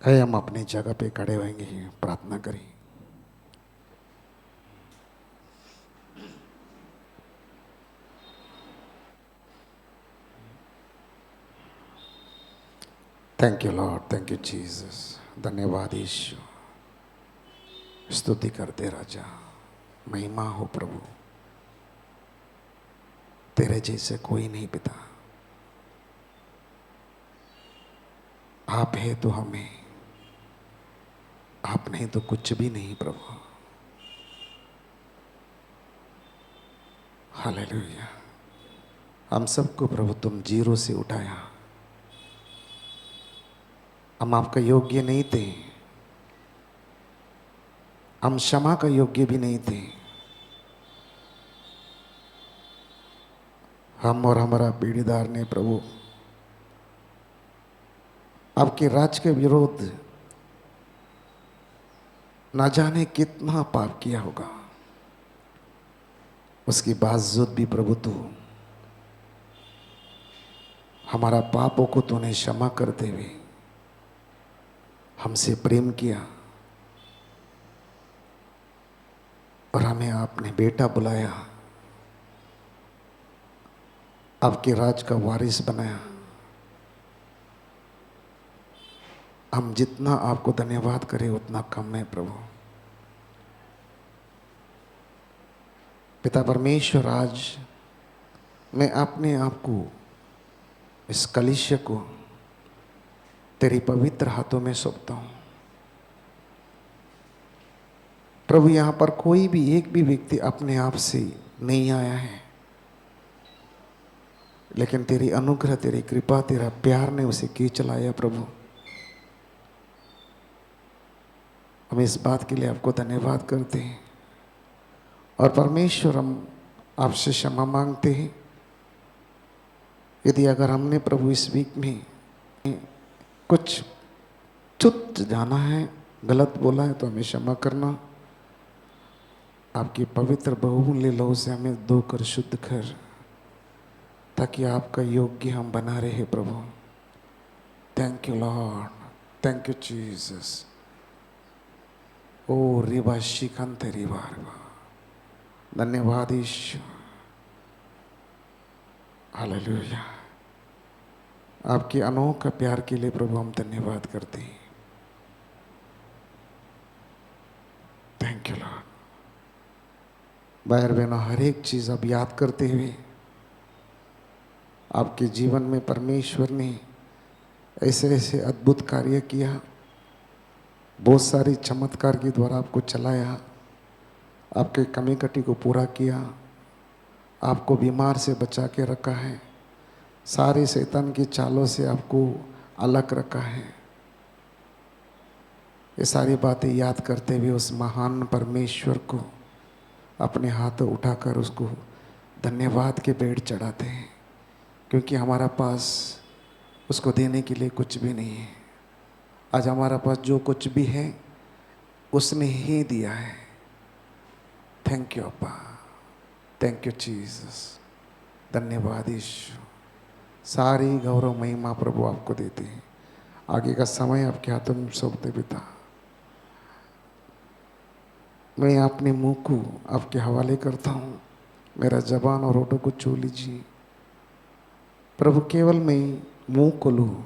है। हम अपनी जगह पे खड़े होंगे, प्रार्थना करें। Thank you lord, thank you Jesus. धन्यवाद यीशु, स्तुति करते राजा, महिमा हो प्रभु। तेरे जैसे कोई नहीं पिता, आप है तो हमें, आप नहीं तो कुछ भी नहीं प्रभु। हालेलुया। हम सबको प्रभु तुम जीरो से उठाया। हम आपका योग्य नहीं थे, हम क्षमा का योग्य भी नहीं थे। हम और हमारा पीढ़ीदार ने प्रभु आपके राज के विरोध ना जाने कितना पाप किया होगा। उसके बावजूद भी प्रभु तू हमारा पापों को तूने क्षमा करते हुए हमसे प्रेम किया और हमें आपने बेटा बुलाया, आपके राज का वारिस बनाया। हम जितना आपको धन्यवाद करें उतना कम है प्रभु। पिता परमेश्वर, आज मैं अपने आप को, इस कलीसिया को तेरी पवित्र हाथों में सौंपता हूँ प्रभु। यहाँ पर कोई भी एक भी व्यक्ति अपने आप से नहीं आया है, लेकिन तेरी अनुग्रह, तेरी कृपा, तेरा प्यार ने उसे खींच लाया प्रभु। हम इस बात के लिए आपको धन्यवाद करते हैं और परमेश्वर, हम आपसे क्षमा मांगते हैं यदि अगर हमने प्रभु इस वीक में कुछ चुत जाना है, गलत बोला है, तो हमें क्षमा करना। आपकी पवित्र बहुमूल्य लहू से हमें धोकर शुद्ध कर, ताकि आपका योग्य हम बना रहे प्रभु। Thank you lord, thank you Jesus. ओ रिबा शिखंत रिबा रिबा, धन्यवाद ईश्वर। हालेलुया। आपके अनोखा प्यार के लिए प्रभु हम धन्यवाद करते हैं। Thank you Lord. भाई बहनों, हर एक चीज़ अब याद करते हुए आपके जीवन में परमेश्वर ने ऐसे ऐसे अद्भुत कार्य किया, बहुत सारी चमत्कार के द्वारा आपको चलाया, आपके कमी कटी को पूरा किया, आपको बीमार से बचा के रखा है, सारे शैतान की चालों से आपको अलग रखा है। ये सारी बातें याद करते हुए उस महान परमेश्वर को अपने हाथों उठाकर उसको धन्यवाद के पेड़ चढ़ाते हैं, क्योंकि हमारा पास उसको देने के लिए कुछ भी नहीं है। आज हमारा पास जो कुछ भी है उसने ही दिया है। थैंक यू अब्बा, थैंक यू जीसस। धन्यवाद यीशु। सारी गौरव महिमा प्रभु आपको देते हैं। आगे का समय आपके हाथों में सौंपते पिता। मैं अपने मुंह को आपके हवाले करता हूँ, मेरा जबान और होठों को छू लीजिए प्रभु। केवल मैं मुंह खोलूँ,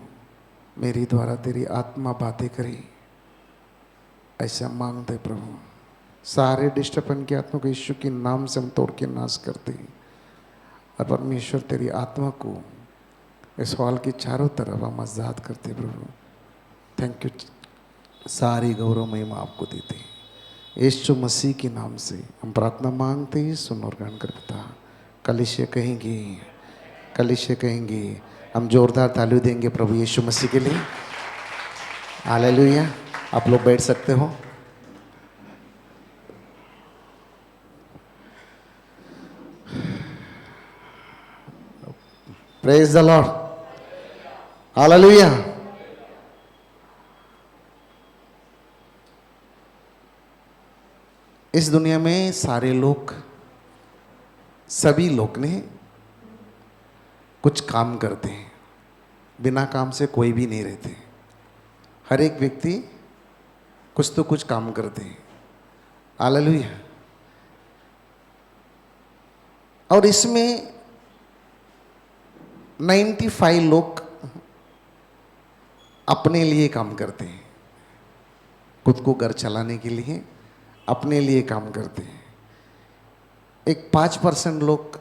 मेरी द्वारा तेरी आत्मा बातें करे, ऐसा मांगते प्रभु। सारे डिस्टर्बन की आत्मा को यीशु के नाम से हम तोड़ के नाश करते हैं और परमेश्वर तेरी आत्मा को इस हॉल के चारों तरफ हम आजाद करते प्रभु। Thank you. सारी गौरव महिमा आपको देते हैं यीशु मसीह के नाम से हम प्रार्थना मांगते हैं। सुन और ग्रहण कर पिता। कलीसिया कहेंगे, कलीसिया कहेंगे। हम जोरदार ताली देंगे प्रभु यीशु मसीह के लिए। हालेलुया। आप लोग बैठ सकते हो। Praise the lord. हालेलुया। इस दुनिया में सारे लोग, सभी लोग ने कुछ काम करते हैं, बिना काम से कोई भी नहीं रहते। हर एक व्यक्ति कुछ तो कुछ काम करते हैं। हालेलुया। और इसमें 95 लोग अपने लिए काम करते हैं, खुद को घर चलाने के लिए अपने लिए काम करते हैं। एक 5% लोग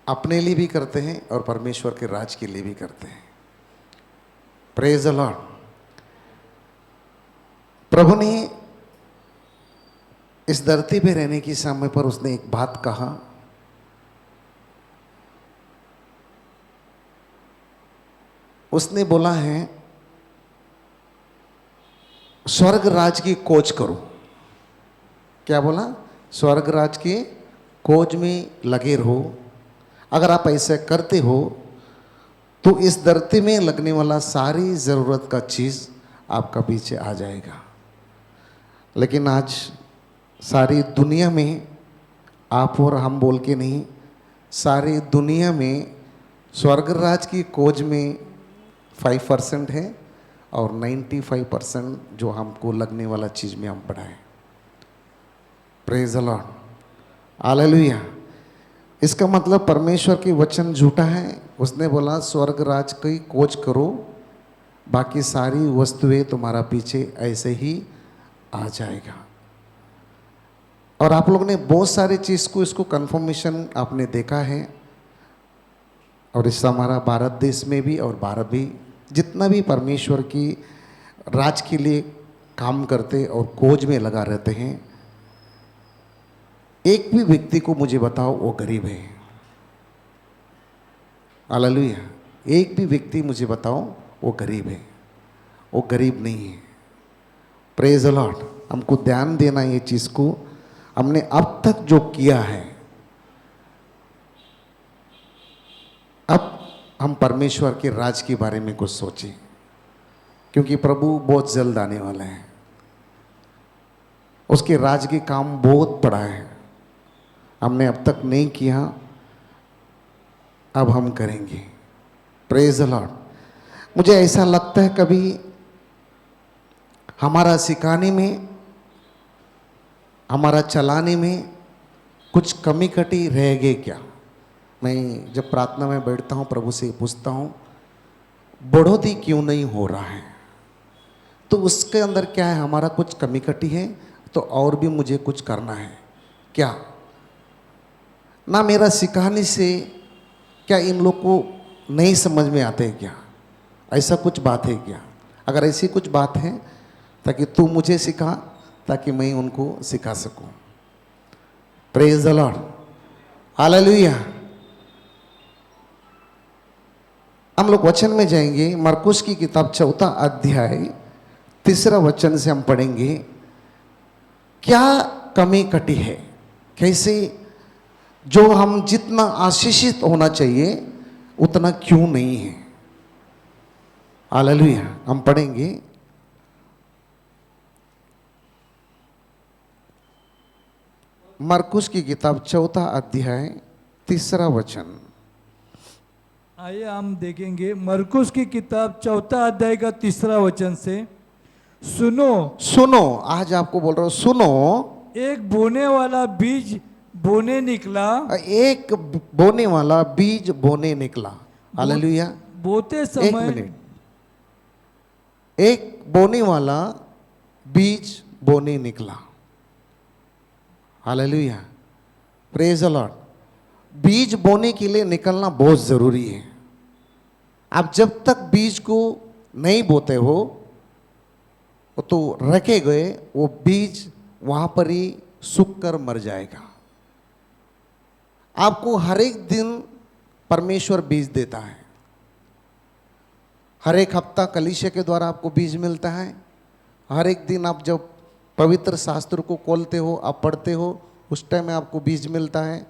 अपने लिए भी करते हैं और परमेश्वर के राज के लिए भी करते हैं। Praise the Lord. प्रभु ने इस धरती पे रहने के समय पर उसने एक बात कहा, उसने बोला है स्वर्ग राज की खोज करो। क्या बोला? स्वर्ग राज की खोज में लगे रहो। अगर आप ऐसे करते हो तो इस धरती में लगने वाला सारी ज़रूरत का चीज़ आपका पीछे आ जाएगा। लेकिन आज सारी दुनिया में, आप और हम बोल के नहीं, सारी दुनिया में स्वर्ग राज की खोज में 5% है और 95% जो हमको लगने वाला चीज़ में हम पढ़ाएं। Praise the lord. हालेलुया। इसका मतलब परमेश्वर की वचन झूठा है। उसने बोला स्वर्ग राज की खोज करो, बाकी सारी वस्तुएं तुम्हारा पीछे ऐसे ही आ जाएगा। और आप लोग ने बहुत सारी चीज़ को, इसको कंफर्मेशन आपने देखा है। और इस हमारा भारत देश में भी और भारत भी जितना भी परमेश्वर की राज के लिए काम करते और खोज में लगा रहते हैं, एक भी व्यक्ति को मुझे बताओ वो गरीब है। हालेलुया। एक भी व्यक्ति मुझे बताओ वो गरीब है, वो गरीब नहीं है। Praise the Lord. हमको ध्यान देना ये चीज़ को। हमने अब तक जो किया है, अब हम परमेश्वर के राज के बारे में कुछ सोचें, क्योंकि प्रभु बहुत जल्द आने वाला है। उसके राज के काम बहुत बड़ा है, हमने अब तक नहीं किया, अब हम करेंगे। Praise the Lord. मुझे ऐसा लगता है कभी हमारा सिखाने में, हमारा चलाने में कुछ कमी कटी रह गई क्या? मैं जब प्रार्थना में बैठता हूँ प्रभु से पूछता हूँ बढ़ोतरी क्यों नहीं हो रहा है, तो उसके अंदर क्या है, हमारा कुछ कमी कटी है तो और भी मुझे कुछ करना है क्या? ना मेरा सिखाने से क्या इन लोग को नहीं समझ में आते क्या? ऐसा कुछ बात है क्या? अगर ऐसी कुछ बात है ताकि तू मुझे सिखा, ताकि मैं उनको सिखा सकूं। Praise the lord. हालेलुया। हम लोग वचन में जाएंगे। मरकुस की किताब 4 अध्याय 3 वचन से हम पढ़ेंगे क्या कमी कटी है, कैसे जो हम जितना आशीषित होना चाहिए उतना क्यों नहीं है। हालेलुया। हम पढ़ेंगे मरकुस की किताब 4 अध्याय 3 वचन। आइए हम देखेंगे मरकुस की किताब 4 अध्याय का 3 वचन से। सुनो, सुनो, आज आपको बोल रहा हूं सुनो। एक बोने वाला बीज बोने निकला, एक बोने वाला बीज बोने निकला। हालेलुया। बोते एक समय मिनट। एक बोने वाला बीज बोने निकला। हालेलुया। Praise the Lord. बीज बोने के लिए निकलना बहुत जरूरी है। आप जब तक बीज को नहीं बोते हो तो रखे गए वो बीज वहां पर ही सूख कर मर जाएगा। आपको हर एक दिन परमेश्वर बीज देता है। हर एक हफ्ता कलीसिया के द्वारा आपको बीज मिलता है। हर एक दिन आप जब पवित्र शास्त्र को खोलते हो, आप पढ़ते हो, उस टाइम में आपको बीज मिलता है।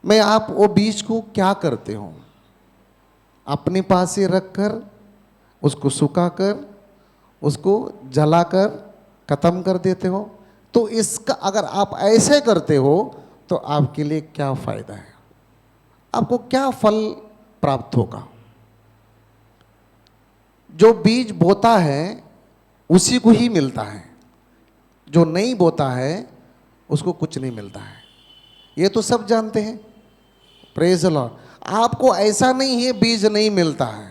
मैं आप वो बीज को क्या करते हो? अपने पास ही रखकर, उसको सुखाकर, उसको जलाकर खत्म कर देते हो। तो इसका अगर आप ऐसे करते हो तो आपके लिए क्या फायदा है? आपको क्या फल प्राप्त होगा? जो बीज बोता है उसी को ही मिलता है, जो नहीं बोता है उसको कुछ नहीं मिलता है। ये तो सब जानते हैं। Praise the Lord. आपको ऐसा नहीं है बीज नहीं मिलता है,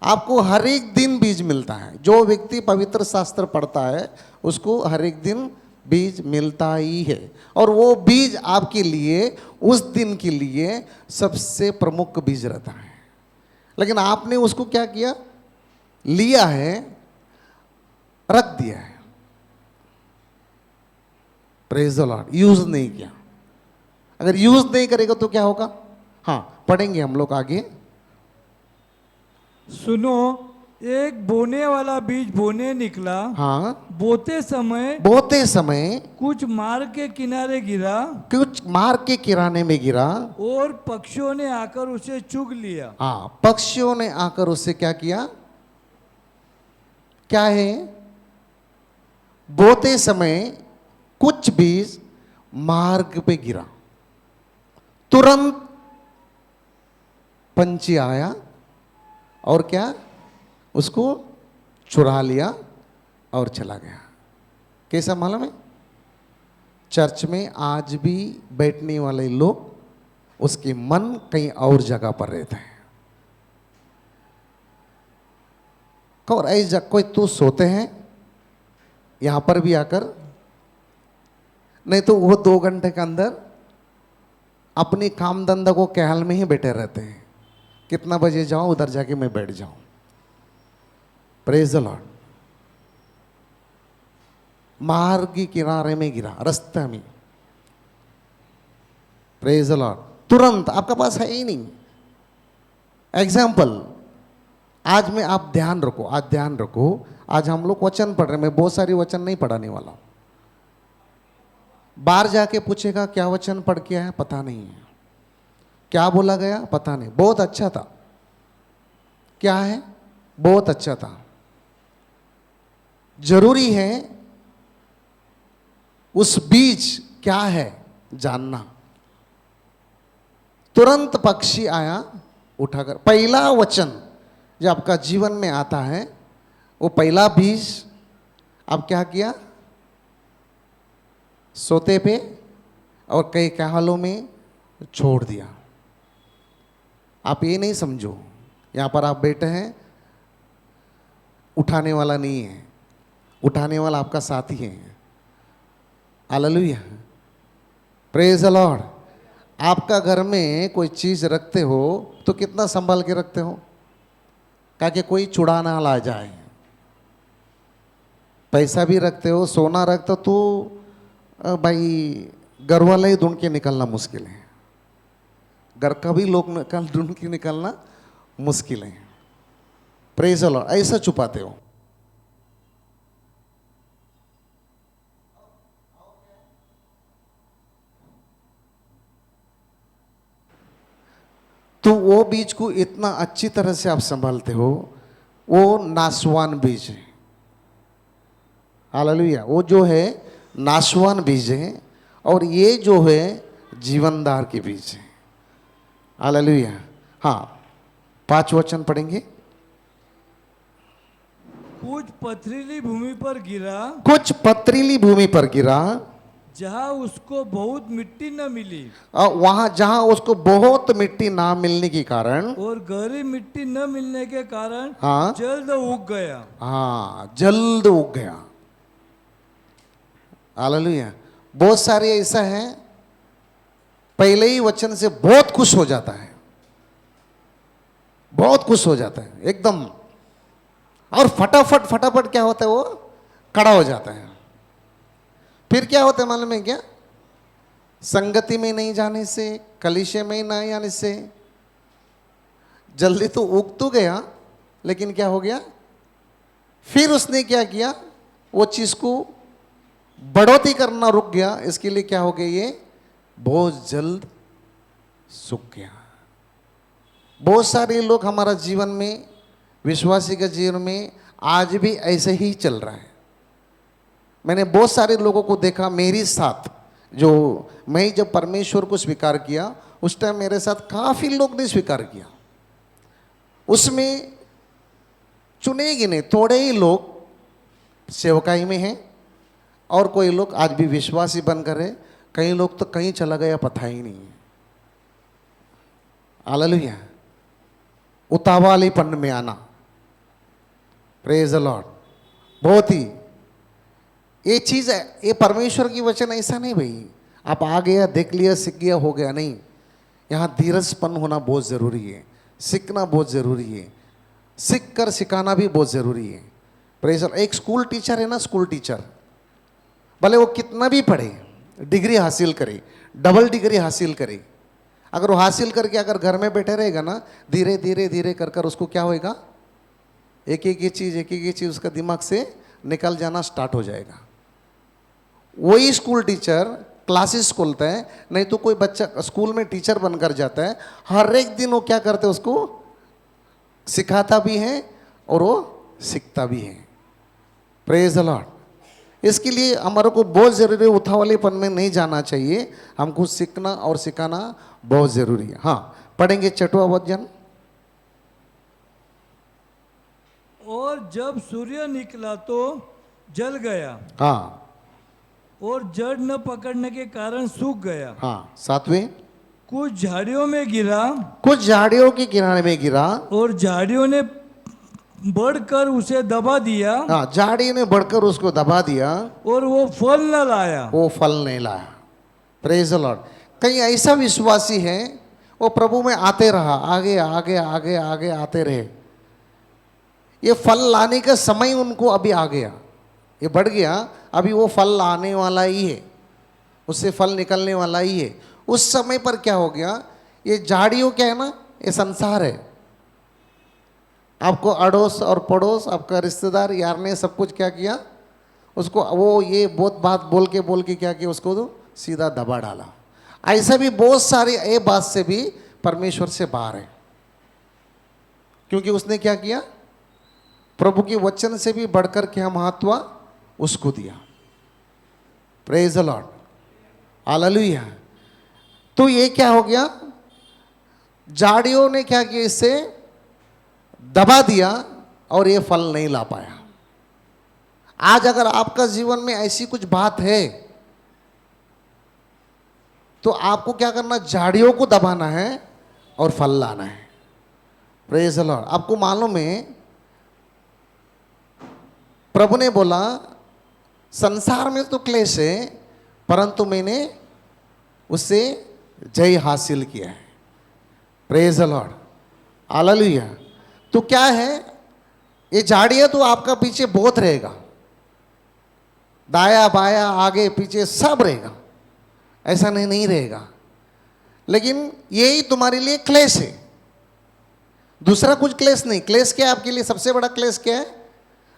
आपको हर एक दिन बीज मिलता है। जो व्यक्ति पवित्र शास्त्र पढ़ता है उसको हर एक दिन बीज मिलता ही है, और वो बीज आपके लिए उस दिन के लिए सबसे प्रमुख बीज रहता है। लेकिन आपने उसको क्या किया, लिया है, रख दिया है। Praise the Lord. यूज नहीं किया। अगर यूज नहीं करेगा तो क्या होगा? हाँ, पढ़ेंगे हम लोग आगे। सुनो, एक बोने वाला बीज बोने निकला। हाँ, बोते समय कुछ मार्ग के किनारे गिरा कुछ मार्ग के किराने में गिरा, और पक्षियों ने आकर उसे चुग लिया। हाँ, पक्षियों ने आकर उससे क्या किया? क्या है? बोते समय कुछ बीज मार्ग पे गिरा, तुरंत पंछी आया और क्या, उसको चुरा लिया और चला गया। कैसा मालूम है? चर्च में आज भी बैठने वाले लोग उसके मन कहीं और जगह पर रहते हैं। और ऐसी जगह कोई तो सोते हैं यहां पर भी आकर, नहीं तो वो 2 घंटे के अंदर अपनी काम धंधा को ख्याल में ही बैठे रहते हैं। कितना बजे जाओ, उधर जाके मैं बैठ जाऊं। Praise the Lord. मार्ग के किनारे में गिरा, रास्ते में। Praise the Lord. तुरंत आपका पास है ही नहीं। एग्जाम्पल, आज में आप ध्यान रखो, आज ध्यान रखो। आज हम लोग वचन पढ़ रहे हैं, मैं बहुत सारी वचन नहीं पढ़ाने वाला हूं। बाहर जाके पूछेगा क्या वचन पढ़ के आया, पता नहीं है। क्या बोला गया पता नहीं। बहुत अच्छा था। क्या है? बहुत अच्छा था। जरूरी है उस बीज क्या है जानना। तुरंत पक्षी आया उठाकर। पहला वचन जब आपका जीवन में आता है, वो पहला बीज आप क्या किया? सोते पे और कई ख्यालों में छोड़ दिया। आप ये नहीं समझो यहां पर आप बैठे हैं, उठाने वाला नहीं है, उठाने वाला आपका साथी है। हालेलुया। Praise the Lord. आपका घर में कोई चीज रखते हो तो कितना संभाल के रखते हो, ताकि कोई चुरा ना ला जाए। पैसा भी रखते हो, सोना रखते हो तो भाई घर वाला ही ढूंढ के निकलना मुश्किल है। घर का भी लोग ढूंढ के निकलना मुश्किल है। Praise the Lord. ऐसा छुपाते हो। तो वो बीज को इतना अच्छी तरह से आप संभालते हो, वो नासवान बीज है। हालेलुया। वो जो है नासवान बीज है, और ये जो है जीवनदार के बीज है। हालेलुया। हाँ, 5 वचन पढ़ेंगे। कुछ पथरीली भूमि पर गिरा, कुछ पथरीली भूमि पर गिरा, जहाँ उसको बहुत मिट्टी न मिली, वहां जहां उसको बहुत मिट्टी ना मिलने के कारण, और गहरी मिट्टी न मिलने के कारण हाँ, जल्द उग गया। हाँ, जल्द उग गया। हालेलुया। बहुत सारे ऐसा है, पहले ही वचन से बहुत खुश हो जाता है, बहुत खुश हो जाता है एकदम, और फटाफट फटाफट क्या होता है, वो खड़ा हो जाता है। फिर क्या होता है मालूम है क्या? संगति में नहीं जाने से, कलीसिया में नहीं आने से जल्दी तो उग तो गया, लेकिन क्या हो गया? फिर उसने क्या किया? वो चीज को बढ़ोतरी करना रुक गया। इसके लिए क्या हो गया? ये बहुत जल्द सूख गया। बहुत सारे लोग हमारा जीवन में, विश्वासी के जीवन में आज भी ऐसे ही चल रहा है। मैंने बहुत सारे लोगों को देखा मेरे साथ, जो मैं जब परमेश्वर को स्वीकार किया उस टाइम मेरे साथ काफी लोग ने स्वीकार किया। उसमें चुने गिने थोड़े ही लोग सेवकाई में हैं, और कोई लोग आज भी विश्वासी बनकर है, कई लोग तो कहीं चला गया पता ही नहीं है। हालेलुया। उतावलीपन में आना, प्रेज द लॉर्ड, बहुत ही ये चीज है। ये परमेश्वर की वचन ऐसा नहीं भाई आप आ गया देख लिया सीख गया हो गया, नहीं। यहाँ धीरजपन होना बहुत ज़रूरी है, सीखना बहुत ज़रूरी है, सीख कर सिखाना भी बहुत ज़रूरी है। Praise the Lord. एक स्कूल टीचर है ना, स्कूल टीचर भले वो कितना भी पढ़े, डिग्री हासिल करे, डबल डिग्री हासिल करे, अगर वो हासिल करके अगर घर में बैठे रहेगा ना, धीरे धीरे धीरे कर कर उसको क्या होएगा, एक एक चीज़ उसका दिमाग से निकल जाना स्टार्ट हो जाएगा। वही स्कूल टीचर क्लासेस खोलता है, नहीं तो कोई बच्चा स्कूल में टीचर बनकर जाता है, हर एक दिन वो क्या करते हैं, उसको सिखाता भी है और वो सीखता भी है। Praise the Lord. इसके लिए हमारे को बहुत ज़रूरी, उतावलेपन में नहीं जाना चाहिए, हमको सीखना और सिखाना बहुत ज़रूरी है। हाँ, पढ़ेंगे छठवां वचन। और जब सूर्य निकला तो जल गया, हाँ और जड़ न पकड़ने के कारण सूख गया। हाँ, सातवें। कुछ झाड़ियों में गिरा, कुछ झाड़ियों के किनारे में गिरा, और झाड़ियों ने बढ़कर उसे दबा दिया, हाँ, झाड़ी ने बढ़कर उसको दबा दिया, और वो फल न लाया। वो फल नहीं लाया। Praise the Lord. कहीं ऐसा विश्वासी है वो प्रभु में आते रहा, आगे आगे आगे आगे आते रहे, ये फल लाने का समय उनको अभी आ गया, ये बढ़ गया, अभी वो फल आने वाला ही है, उससे फल निकलने वाला ही है। उस समय पर क्या हो गया, ये झाड़ियों क्या है ना, ये संसार है। आपको अड़ोस और पड़ोस, आपका रिश्तेदार यार ने सब कुछ क्या किया, उसको वो ये बहुत बात बोल के क्या किया, उसको तो सीधा दबा डाला। ऐसा भी बहुत सारे ये बात से भी परमेश्वर से बाहर है, क्योंकि उसने क्या किया, प्रभु के वचन से भी बढ़कर क्या महत्व उसको दिया। Praise the lord, hallelujah. तो ये क्या हो गया, झाड़ियों ने क्या किया, इससे दबा दिया और ये फल नहीं ला पाया। आज अगर आपका जीवन में ऐसी कुछ बात है तो आपको क्या करना, झाड़ियों को दबाना है और फल लाना है। Praise the Lord. आपको मालूम है प्रभु ने बोला संसार में तो क्लेश है, परंतु मैंने उससे जय हासिल किया है। Praise the lord, hallelujah. तो क्या है, ये झाड़ियाँ तो आपका पीछे बहुत रहेगा, दाया बाया आगे पीछे सब रहेगा, ऐसा नहीं रहेगा, लेकिन यही तुम्हारे लिए क्लेश है, दूसरा कुछ क्लेश नहीं। क्लेश क्या है आपके लिए, सबसे बड़ा क्लेश क्या है,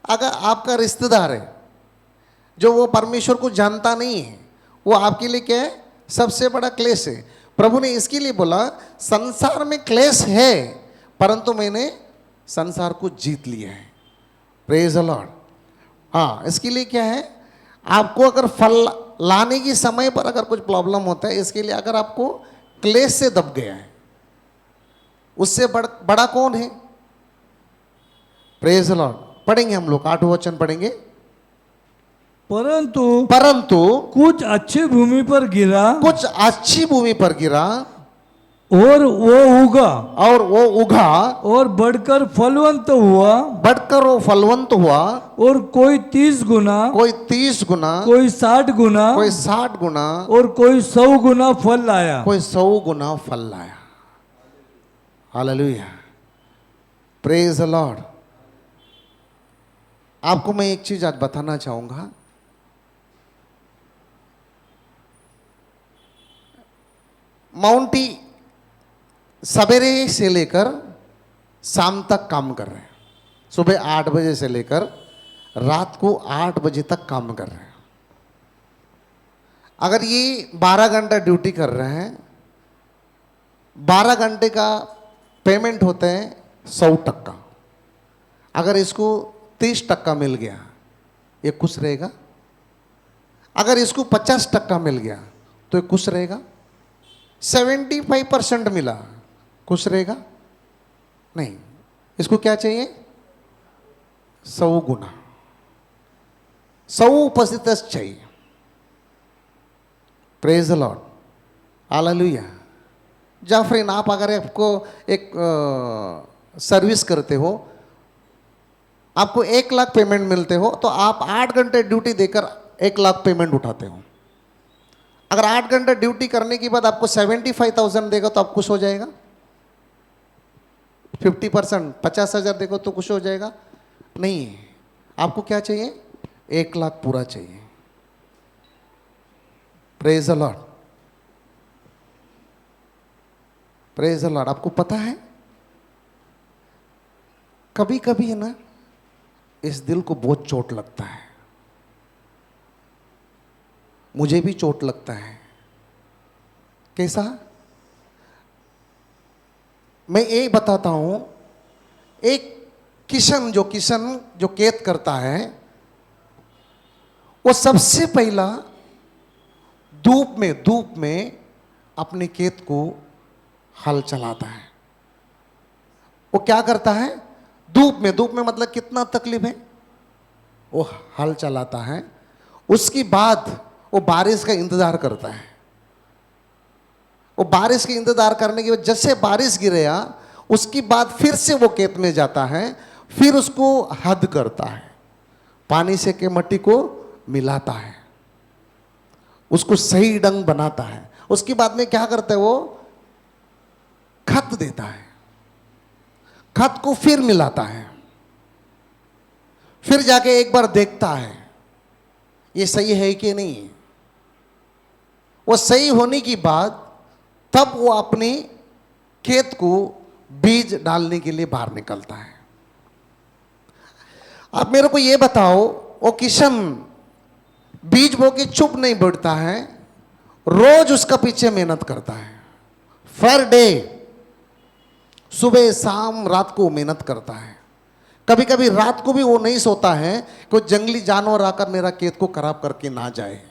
अगर आपका रिश्तेदार है जो वो परमेश्वर को जानता नहीं है, वो आपके लिए क्या है, सबसे बड़ा क्लेश है। प्रभु ने इसके लिए बोला संसार में क्लेश है, परंतु मैंने संसार को जीत लिया है। Praise the Lord. हाँ, इसके लिए क्या है, आपको अगर फल लाने की समय पर अगर कुछ प्रॉब्लम होता है, इसके लिए अगर आपको क्लेश से दब गया है, उससे बड़ा कौन है। Praise the Lord. पढ़ेंगे हम लोग 8वां वचन पढ़ेंगे। परंतु कुछ अच्छी भूमि पर गिरा, कुछ अच्छी भूमि पर गिरा, और वो उगा और बढ़कर फलवंत हुआ, और कोई 30 गुना, कोई 30 गुना, कोई 60 गुना, कोई 60 गुना, और कोई 100 गुना फल लाया। कोई 100 गुना फल लाया। Hallelujah, praise the Lord. आपको मैं एक चीज आज बताना चाहूंगा, माउंटी सवेरे से लेकर शाम तक काम कर रहे हैं, सुबह 8 बजे से लेकर रात को 8 बजे तक काम कर रहे हैं। अगर ये 12 घंटा ड्यूटी कर रहे हैं, 12 घंटे का पेमेंट होते हैं 100%। अगर इसको 30% मिल गया, ये खुश रहेगा। अगर इसको 50% मिल गया तो ये खुश रहेगा। 75% मिला, खुश रहेगा नहीं। इसको क्या चाहिए, 100 गुना, 100% चाहिए। Praise the lord, hallelujah. जाफरीन, आप अगर आपको एक सर्विस करते हो, आपको 1 लाख पेमेंट मिलते हो, तो आप 8 घंटे ड्यूटी देकर 1 लाख पेमेंट उठाते हो। अगर 8 घंटे ड्यूटी करने के बाद आपको 75,000 देगा तो आप खुश हो जाएगा? 50%, 50,000 देखो तो खुश हो जाएगा? नहीं, आपको क्या चाहिए? 1 लाख पूरा चाहिए। Praise the Lord, praise the Lord. आपको पता है कभी कभी है ना, इस दिल को बहुत चोट लगता है, मुझे भी चोट लगता है। कैसा? मैं ये बताता हूं, एक किशन जो खेत करता है, वो सबसे पहला धूप में अपने खेत को हल चलाता है। वो क्या करता है? धूप में मतलब कितना तकलीफ है, वो हल चलाता है। उसके बाद वो बारिश का इंतजार करता है। वो बारिश के इंतजार करने के बाद जैसे बारिश गिरेगा, उसके बाद फिर से वो खेत में जाता है, फिर उसको हद करता है, पानी से के मट्टी को मिलाता है, उसको सही ढंग बनाता है। उसके बाद में क्या करता है? वो खत देता है, खत को फिर मिलाता है, फिर जाके एक बार देखता है ये सही है कि नहीं। वो सही होने की बाद तब वो अपनी खेत को बीज डालने के लिए बाहर निकलता है। अब मेरे को ये बताओ, वो किशन बीज बो के चुप नहीं बैठता है, रोज उसका पीछे मेहनत करता है। पर डे, सुबह शाम रात को मेहनत करता है। कभी कभी रात को भी वो नहीं सोता है, कोई जंगली जानवर आकर मेरा खेत को खराब करके ना जाए।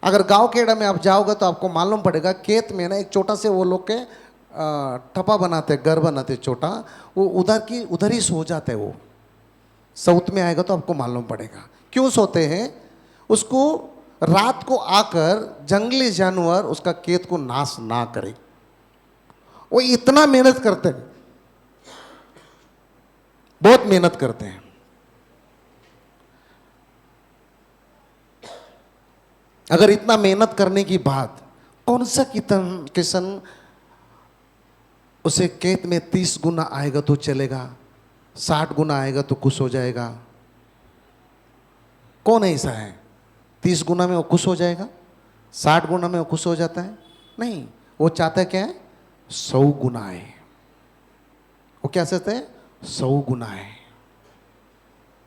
अगर गांव केड़ा में आप जाओगे तो आपको मालूम पड़ेगा, खेत में ना एक छोटा से वो लोग के ठपा बनाते, घर बनाते छोटा, वो उधर ही सो जाते हैं। वो साउथ में आएगा तो आपको मालूम पड़ेगा क्यों सोते हैं। उसको रात को आकर जंगली जानवर उसका खेत को नाश ना करे। वो इतना मेहनत करते हैं, बहुत मेहनत करते हैं। अगर इतना मेहनत करने की बाद कौन सा किसान उसे खेत में 30 गुना आएगा तो चलेगा, 60 गुना आएगा तो खुश हो जाएगा? कौन ऐसा है? 30 गुना में वो खुश हो जाएगा, 60 गुना में वो खुश हो जाता है? नहीं, वो चाहता है क्या है? 100 गुना है। वो क्या चाहते हैं? 100 गुना है।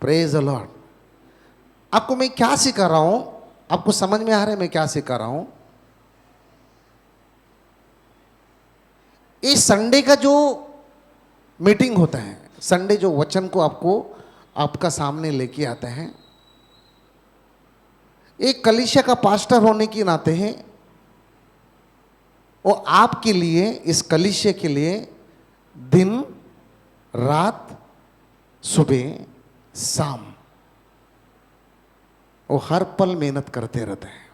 Praise the Lord. आपको मैं क्या सिखा रहा हूं? आपको समझ में आ रहा है मैं क्या सिखा रहा हूं? इस संडे का जो मीटिंग होता है, संडे जो वचन को आपका सामने लेके आते हैं, एक कलीसिया का पास्टर होने के नाते हैं, वो आपके लिए, इस कलीसिया के लिए दिन रात सुबह शाम वो हर पल मेहनत करते रहते हैं।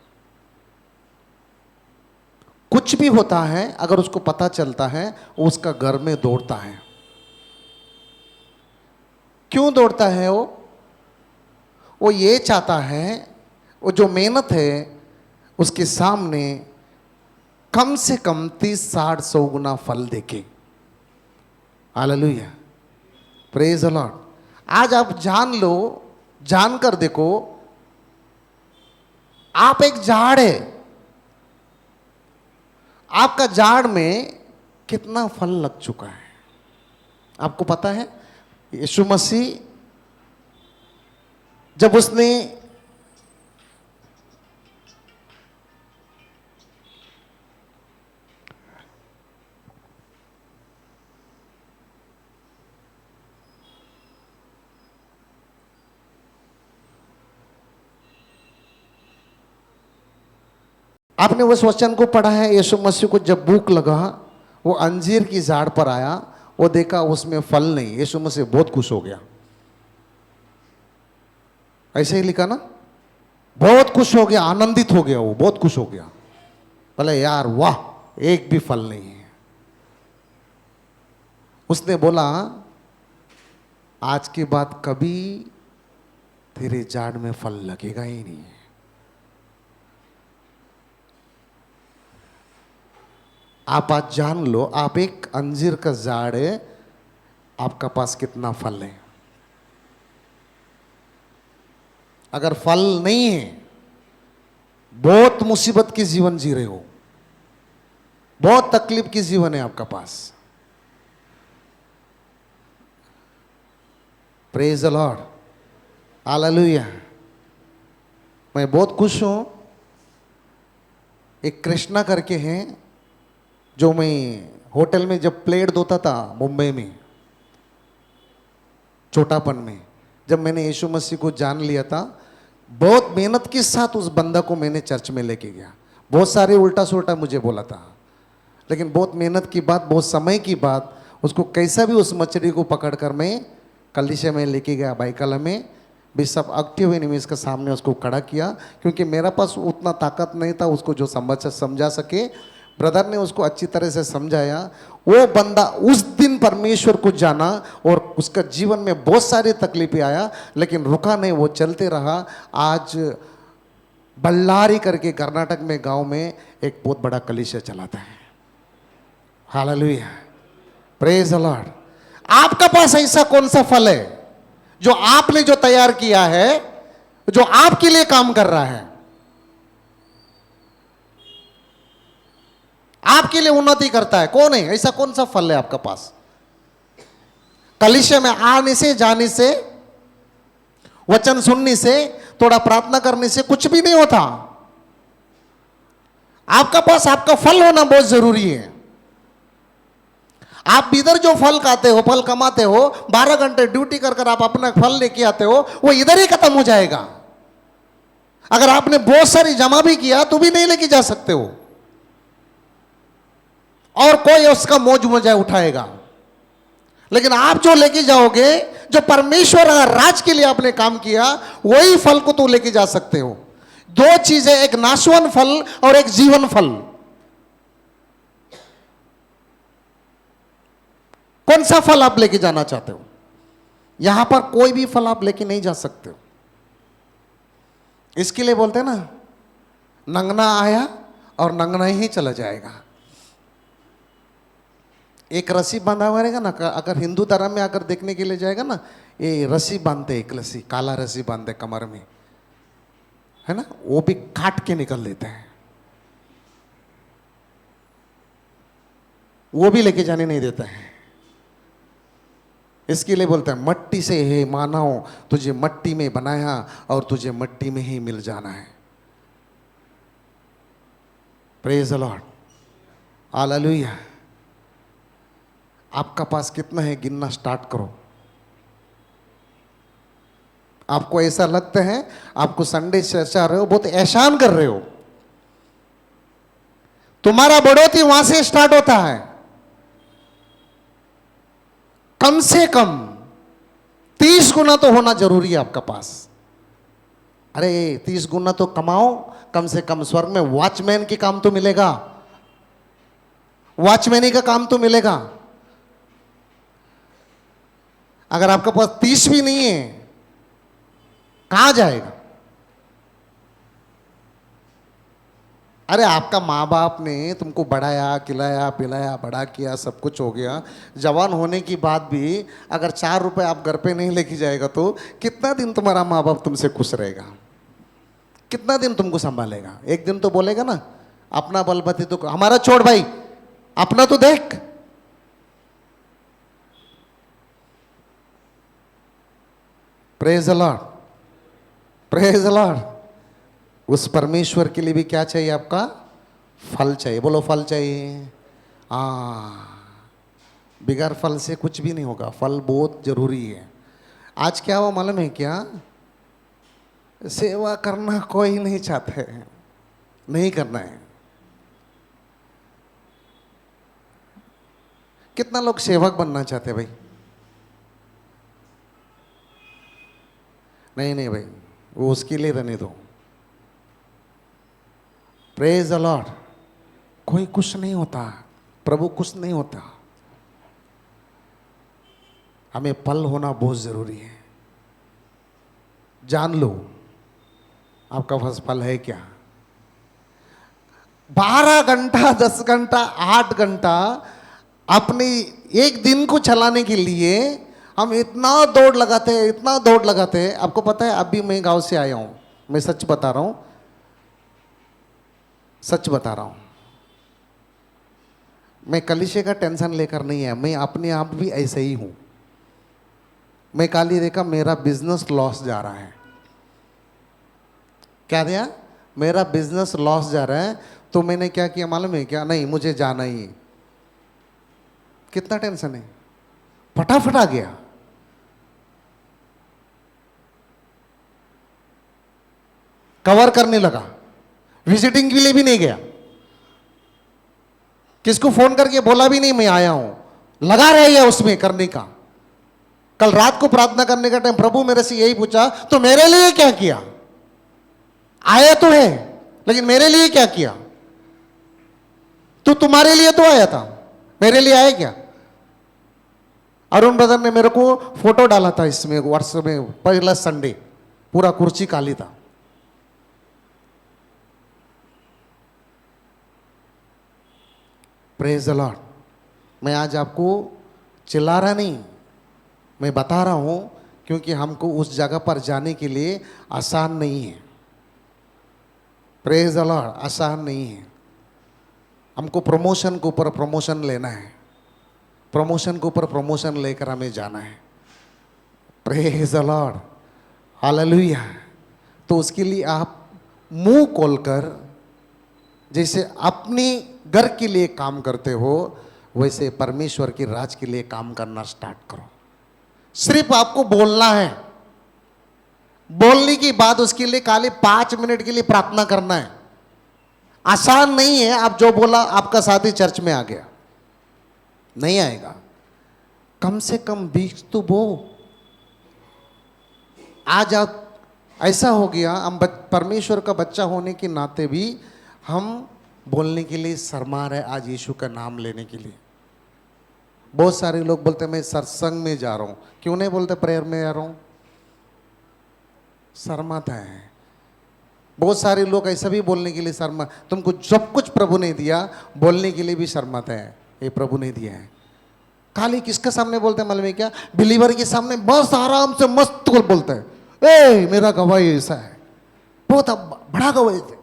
कुछ भी होता है अगर उसको पता चलता है, वो उसका घर में दौड़ता है। क्यों दौड़ता है? वो ये चाहता है वो जो मेहनत है उसके सामने कम से कम 30, 60, 100 गुना फल देखे। Hallelujah, praise the Lord. आज आप जान लो, जानकर देखो, आप एक झाड़ है, आपका झाड़ में कितना फल लग चुका है आपको पता है? यीशु मसीह जब उसने आपने उस वचन को पढ़ा है, यीशु मसीह को जब भूख लगा वो अंजीर की झाड़ पर आया, वो देखा उसमें फल नहीं, यीशु मसीह बहुत खुश हो गया। ऐसे ही लिखा ना, बहुत खुश हो गया, आनंदित हो गया, वो बहुत खुश हो गया। बोले यार वाह, एक भी फल नहीं है। उसने बोला आज के बाद कभी तेरे झाड़ में फल लगेगा ही नहीं है। आप आज जान लो, आप एक अंजीर का झाड़ है, आपका पास कितना फल है। अगर फल नहीं है, बहुत मुसीबत की जीवन जी रहे हो, बहुत तकलीफ की जीवन है आपका पास। Praise the lord, hallelujah. मैं बहुत खुश हूं, एक कृष्णा करके हैं, जो मैं होटल में जब प्लेट धोता था मुंबई में, छोटापन में, जब मैंने यीशु मसीह को जान लिया था, बहुत मेहनत के साथ उस बंदा को मैंने चर्च में लेके गया। बहुत सारे उल्टा सुल्टा मुझे बोला था, लेकिन बहुत मेहनत की बात, बहुत समय की बात, उसको कैसा भी उस मछली को पकड़कर मैं कलीसिया में लेके गया। बाइकल में बिशप एक्टिव एनिमीज के सामने उसको खड़ा किया, क्योंकि मेरा पास उतना ताकत नहीं था उसको जो समझा सके। ब्रदर ने उसको अच्छी तरह से समझाया। वो बंदा उस दिन परमेश्वर को जाना और उसका जीवन में बहुत सारी तकलीफें आया, लेकिन रुका नहीं, वो चलते रहा। आज बल्लारी करके कर्नाटक में गांव में एक बहुत बड़ा कलीसिया चलाता है। Hallelujah, praise the Lord. आपका पास ऐसा कौन सा फल है जो आपने जो तैयार किया है, जो आपके लिए काम कर रहा है, आपके लिए उन्नति करता है? कौन है ऐसा? कौन सा फल है आपका पास? कलीसिया में आने से, जाने से, वचन सुनने से, थोड़ा प्रार्थना करने से कुछ भी नहीं होता। आपका पास आपका फल होना बहुत जरूरी है। आप इधर जो फल खाते हो, फल कमाते हो, 12 घंटे ड्यूटी कर कर आप अपना फल लेके आते हो, वो इधर ही खत्म हो जाएगा। अगर आपने बहुत सारी जमा भी किया तो भी नहीं लेके जा सकते हो, और कोई उसका मौज मजा उठाएगा। लेकिन आप जो लेके जाओगे, जो परमेश्वर राज के लिए आपने काम किया, वही फल को तो लेके जा सकते हो। दो चीजें, एक नाशवान फल और एक जीवन फल। कौन सा फल आप लेके जाना चाहते हो? यहां पर कोई भी फल आप लेके नहीं जा सकते हो। इसके लिए बोलते हैं ना, नंगना आया और नंगना ही चला जाएगा। एक रस्सी बांधा हुआ रहेगा ना, अगर हिंदू धर्म में अगर देखने के लिए जाएगा ना, ये रस्सी बांधते, एक रस्सी, काला रस्सी बांधते कमर में, है ना, वो भी काट के निकल लेते हैं, वो भी लेके जाने नहीं देता है। इसके लिए बोलते हैं, मट्टी से हे मानव, तुझे मट्टी में बनाया और तुझे मट्टी में ही मिल जाना है। Praise the lord, hallelujah. आपका पास कितना है गिनना स्टार्ट करो। आपको ऐसा लगता है आपको संडे से चाह रहे हो, बहुत एहसान कर रहे हो, तुम्हारा बढ़ोतरी वहां से स्टार्ट होता है। कम से कम 30 गुना तो होना जरूरी है आपका पास। अरे 30 गुना तो कमाओ, कम से कम स्वर्ग में वॉचमैन की काम तो मिलेगा, वॉचमैनी का काम तो मिलेगा। अगर आपके पास 30 भी नहीं है, कहां जाएगा? अरे आपका माँ बाप ने तुमको बढ़ाया, खिलाया, पिलाया, बड़ा किया, सब कुछ हो गया। जवान होने की बात भी अगर 4 रुपए आप घर पे नहीं लेके जाएगा तो कितना दिन तुम्हारा माँ बाप तुमसे खुश रहेगा? कितना दिन तुमको संभालेगा? एक दिन तो बोलेगा ना, अपना बलबती तो हमारा छोड़ भाई, अपना तो देख। Praise the Lord, praise the Lord. उस परमेश्वर के लिए भी क्या चाहिए? आपका फल चाहिए। बोलो फल चाहिए। बिगैर फल से कुछ भी नहीं होगा, फल बहुत जरूरी है। आज क्या हुआ मालूम है क्या? सेवा करना कोई नहीं चाहता है, नहीं करना है। कितना लोग सेवक बनना चाहते हैं भाई? नहीं नहीं भाई, वो उसके लिए रहने दो। Praise the Lord. कोई कुछ नहीं होता, प्रभु कुछ नहीं होता। हमें पल होना बहुत जरूरी है। जान लो आपका पास पल है क्या। 12 घंटा, 10 घंटा, 8 घंटा अपने एक दिन को चलाने के लिए हम इतना दौड़ लगाते हैं, इतना दौड़ लगाते हैं। आपको पता है, अभी मैं गांव से आया हूं, मैं सच बता रहा हूं, सच बता रहा हूं। मैं कलीसिया का टेंशन लेकर नहीं है, मैं अपने आप भी ऐसे ही हूं। मैं कल ही देखा मेरा बिजनेस लॉस जा रहा है। क्या दिया? मेरा बिजनेस लॉस जा रहा है। तो मैंने क्या किया मालूम है क्या? नहीं, मुझे जाना ही है। कितना टेंशन है, फटाफट आ गया। कवर करने लगा, विजिटिंग के लिए भी नहीं गया, किसको फोन करके बोला भी नहीं मैं आया हूं, लगा रह गया उसमें करने का। कल रात को प्रार्थना करने का टाइम प्रभु मेरे से यही पूछा, तो मेरे लिए क्या किया? आया तो है, लेकिन मेरे लिए क्या किया? तो तुम्हारे लिए तो आया था, मेरे लिए आया क्या? अरुण ब्रदर ने मेरे को फोटो डाला था इसमें व्हाट्सएप में, पहला संडे, पूरा कुर्सी काली था। Praise the Lord. मैं आज आपको चिल्ला रहा नहीं, मैं बता रहा हूं, क्योंकि हमको उस जगह पर जाने के लिए आसान नहीं है। प्रेज द लॉर्ड, आसान नहीं है। हमको प्रमोशन के ऊपर प्रमोशन लेना है, प्रमोशन के ऊपर प्रमोशन लेकर हमें जाना है। Praise the lord, hallelujah. तो उसके लिए आप मुंह खोलकर, जैसे अपनी घर के लिए काम करते हो, वैसे परमेश्वर के राज के लिए काम करना स्टार्ट करो। सिर्फ आपको बोलना है, बोलने के बाद उसके लिए खाली 5 मिनट के लिए प्रार्थना करना है। आसान नहीं है। आप जो बोला, आपका साथी चर्च में आ गया, नहीं आएगा। कम से कम 20 तो बो। आज आप ऐसा हो गया, हम परमेश्वर का बच्चा होने के नाते भी हम बोलने के लिए शर्मा रहे आज यीशु का नाम लेने के लिए। बहुत सारे लोग बोलते मैं सत्संग में जा रहा हूं, क्यों नहीं बोलते प्रेयर में जा रहा हूं? शर्माता है। बहुत सारे लोग ऐसा भी बोलने के लिए शर्मा, तुमको सब कुछ प्रभु ने दिया, बोलने के लिए भी शर्माता है, ये प्रभु ने दिया है। खाली किसके सामने बोलते हैं मालूम है क्या? बिलीवर के सामने बस आराम से मस्त बोलते हैं, ए मेरा गवाही ऐसा है, बहुत बड़ा गवाही है।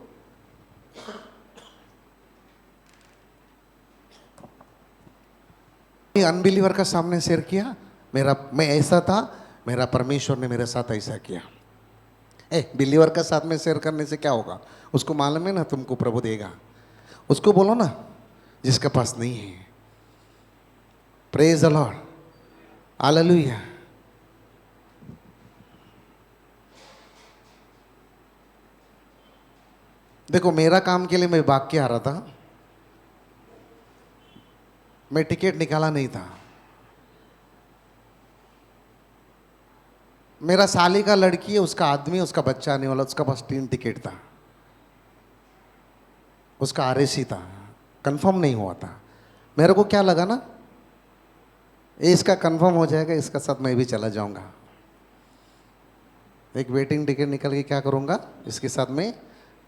अनबिलीवर का सामने शेयर किया, मैं ऐसा था, मेरा परमेश्वर ने मेरे साथ ऐसा किया। बिलीवर का साथ में शेयर करने से क्या होगा? उसको मालूम है ना तुमको प्रभु देगा। उसको बोलो ना जिसके पास नहीं है। Praise the lord, hallelujah. देखो, मेरा काम के लिए मैं भाग के आ रहा था, मैं टिकट निकाला नहीं था। मेरा साली का लड़की है, उसका आदमी, उसका बच्चा आने वाला, उसका पास 3 टिकट था, उसका आरएसी था, कंफर्म नहीं हुआ था। मेरे को क्या लगा ना, ये इसका कंफर्म हो जाएगा, इसका साथ मैं भी चला जाऊंगा। एक वेटिंग टिकट निकल के क्या करूंगा, इसके साथ में